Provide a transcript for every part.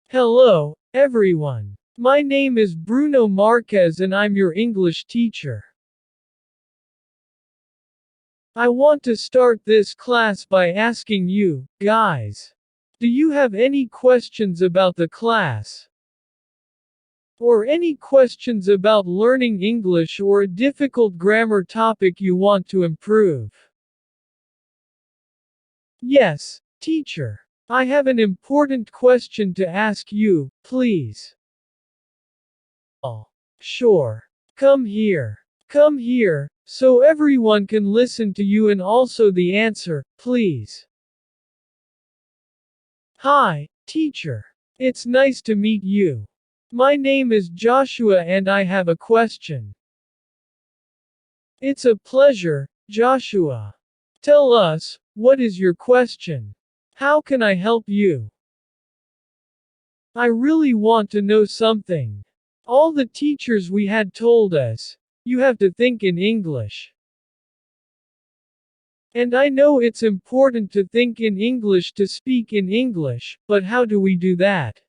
Hello, everyone. My name is Bruno Marquez and I'm your English teacher. I want to start this class by asking you, guys. Do you have any questions about the class? Or any questions about learning English or a difficult grammar topic you want to improve? Yes, teacher. I have an important question to ask you, please. Sure. Come here. Come here, so everyone can listen to you and also the answer, please. Hi, teacher. It's nice to meet you. My name is Joshua and I have a question. It's a pleasure, Joshua. Tell us, what is your question? How can I help you? I really want to know something. All the teachers we had told us, you have to think in English. And I know it's important to think in English to speak in English, but how do we do that?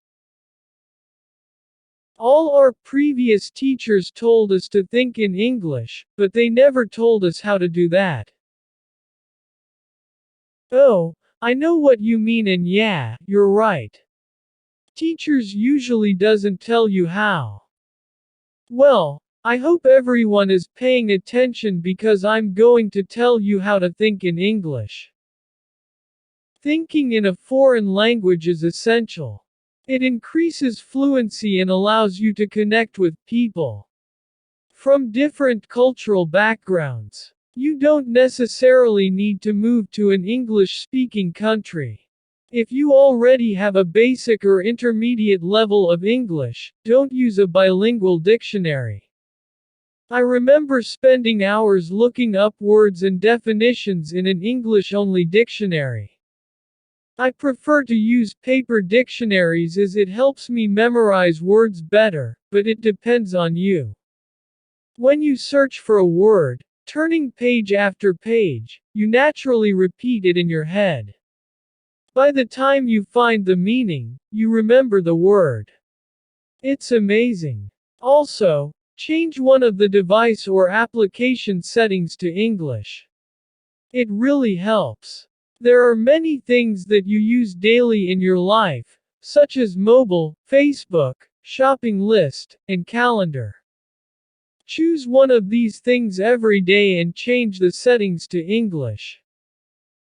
All our previous teachers told us to think in English, but they never told us how to do that. Oh, I know what you mean and yeah, you're right. Teachers usually doesn't tell you how. Well, I hope everyone is paying attention because I'm going to tell you how to think in English. Thinking in a foreign language is essential. It increases fluency and allows you to connect with people from different cultural backgrounds. You don't necessarily need to move to an English-speaking country. If you already have a basic or intermediate level of English, don't use a bilingual dictionary. I remember spending hours looking up words and definitions in an English-only dictionary. I prefer to use paper dictionaries as it helps me memorize words better, but it depends on you. When you search for a word, turning page after page, you naturally repeat it in your head. By the time you find the meaning, you remember the word. It's amazing. Also, change one of the device or application settings to English. It really helps. There are many things that you use daily in your life, such as mobile, Facebook, shopping list, and calendar. Choose one of these things every day and change the settings to English.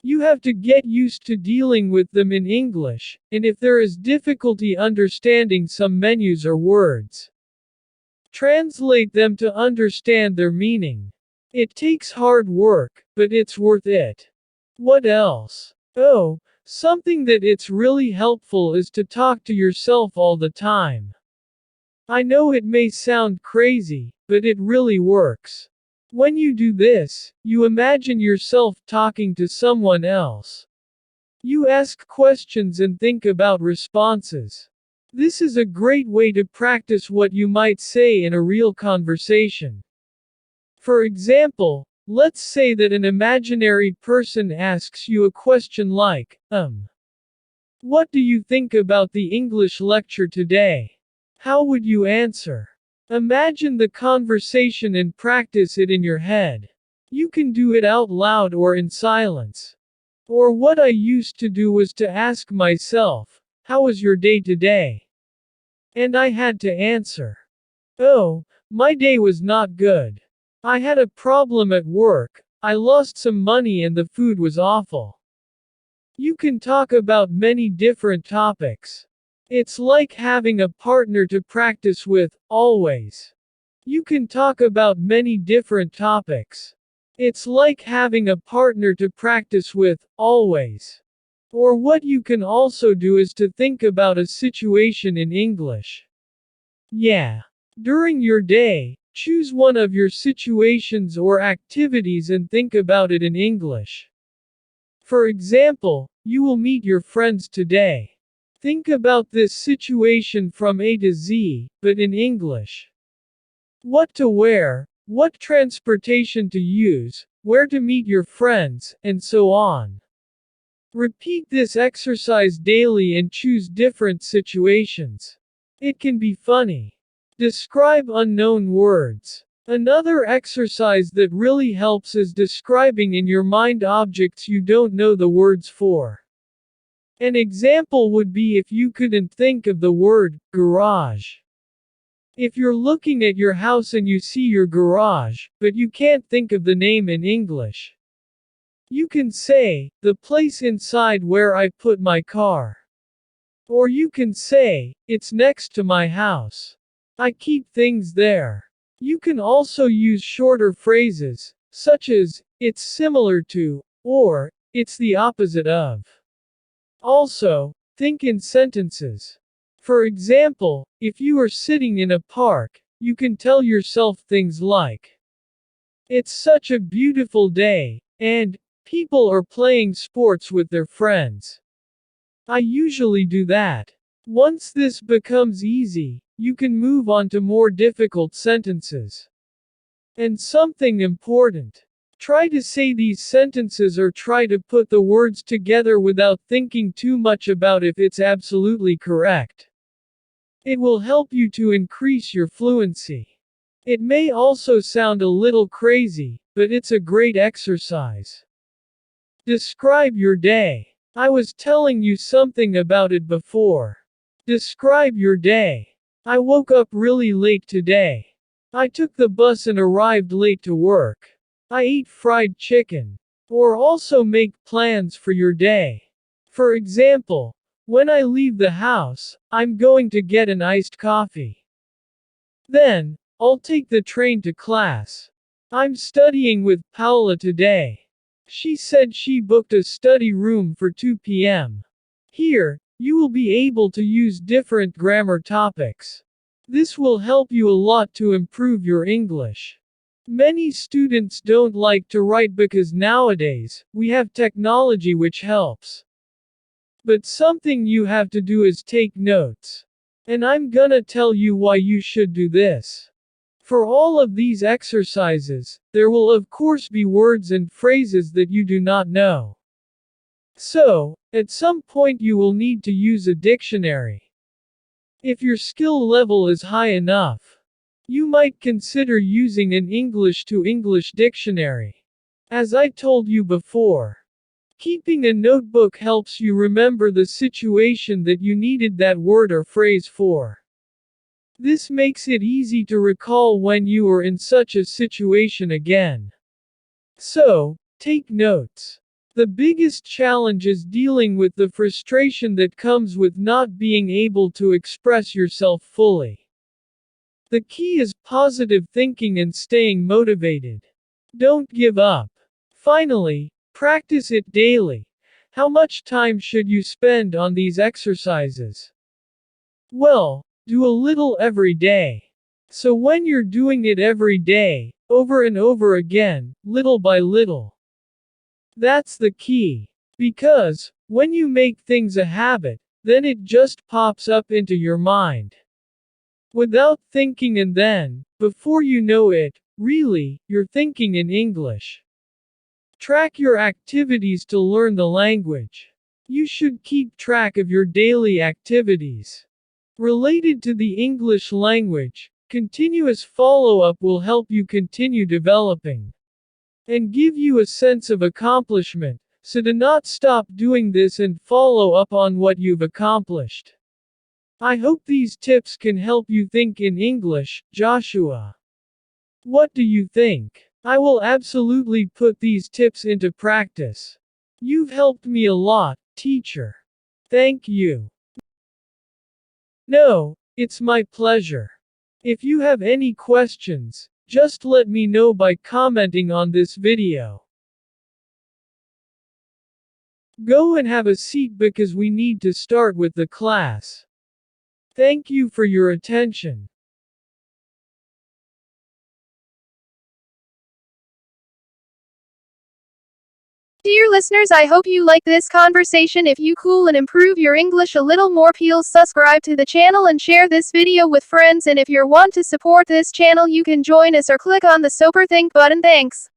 You have to get used to dealing with them in English, and if there is difficulty understanding some menus or words, translate them to understand their meaning. It takes hard work, but it's worth it. What else? Oh, something that it's really helpful is to talk to yourself all the time. I know it may sound crazy, but it really works. When you do this, you imagine yourself talking to someone else. You ask questions and think about responses. This is a great way to practice what you might say in a real conversation. For example, let's say that an imaginary person asks you a question like, what do you think about the English lecture today? How would you answer? Imagine the conversation and practice it in your head. You can do it out loud or in silence. Or what I used to do was to ask myself, how was your day today? And I had to answer, oh, my day was not good. I had a problem at work, I lost some money and the food was awful. You can talk about many different topics. It's like having a partner to practice with, always. You can talk about many different topics. It's like having a partner to practice with, always. Or what you can also do is to think about a situation in English. Yeah. During your day, choose one of your situations or activities and think about it in English. For example, you will meet your friends today. Think about this situation from A to Z, but in English. What to wear, what transportation to use, where to meet your friends, and so on. Repeat this exercise daily and choose different situations. It can be funny. Describe unknown words. Another exercise that really helps is describing in your mind objects you don't know the words for. An example would be if you couldn't think of the word garage. If you're looking at your house and you see your garage, but you can't think of the name in English, you can say, the place inside where I put my car. Or you can say, it's next to my house. I keep things there. You can also use shorter phrases, such as, it's similar to, or, it's the opposite of. Also, think in sentences. For example, if you are sitting in a park, you can tell yourself things like, it's such a beautiful day, and, people are playing sports with their friends. I usually do that. Once this becomes easy, you can move on to more difficult sentences. And something important. Try to say these sentences or try to put the words together without thinking too much about if it's absolutely correct. It will help you to increase your fluency. It may also sound a little crazy, but it's a great exercise. Describe your day. I was telling you something about it before. Describe your day. I woke up really late today. I took the bus and arrived late to work. I ate fried chicken. Or also make plans for your day. For example, when I leave the house, I'm going to get an iced coffee. Then, I'll take the train to class. I'm studying with Paula today. She said she booked a study room for 2 p.m. Here, you will be able to use different grammar topics. This will help you a lot to improve your English. Many students don't like to write because nowadays, we have technology which helps. But something you have to do is take notes. And I'm gonna tell you why you should do this. For all of these exercises, there will of course be words and phrases that you do not know. So, at some point you will need to use a dictionary. If your skill level is high enough, you might consider using an English to English dictionary. As I told you before, keeping a notebook helps you remember the situation that you needed that word or phrase for. This makes it easy to recall when you are in such a situation again. So, take notes. The biggest challenge is dealing with the frustration that comes with not being able to express yourself fully. The key is positive thinking and staying motivated. Don't give up. Finally, practice it daily. How much time should you spend on these exercises? Well, do a little every day. So when you're doing it every day, over and over again, little by little. That's the key. Because, when you make things a habit, then it just pops up into your mind. Without thinking, and then, before you know it, really, you're thinking in English. Track your activities to learn the language. You should keep track of your daily activities. Related to the English language, continuous follow-up will help you continue developing. And give you a sense of accomplishment, so do not stop doing this and follow up on what you've accomplished. I hope these tips can help you think in English, Joshua. What do you think? I will absolutely put these tips into practice. You've helped me a lot, teacher. Thank you. No, it's my pleasure. If you have any questions, just let me know by commenting on this video. Go and have a seat because we need to start with the class. Thank you for your attention. Dear listeners, I hope you like this conversation. If you cool and improve your English a little more, please subscribe to the channel and share this video with friends. And if you want to support this channel, you can join us or click on the Super Think button. Thanks.